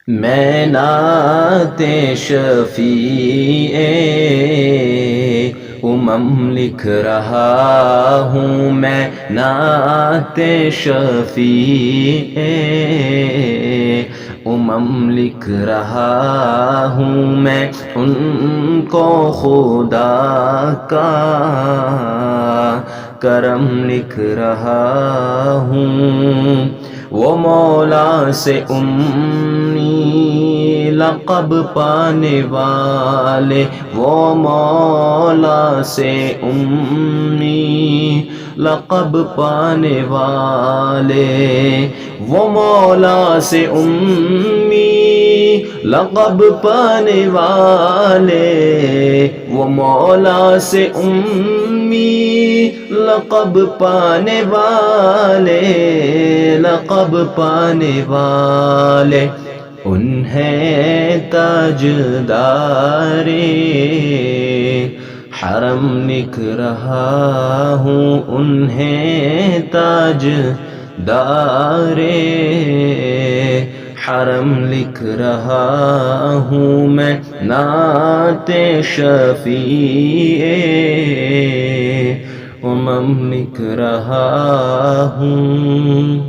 میں نعت شفیع لکھ رہا ہوں، میں نعت شفیع لکھ رہا ہوں، میں ان کو خدا کا کرم لکھ رہا ہوں۔ وہ مولا سے امی لقب پانے والے، وہ مولا سے امی لقب پانے والے، وہ مولا سے امی لقب پانے والے، وہ مولا سے امی لقب پانے والے، لقب پانے والے، انہیں تاجدار حرم لکھ رہا ہوں، انہیں تاجدار حرم لکھ رہا ہوں، میں نعت شفیع لکھ رہا ہوں۔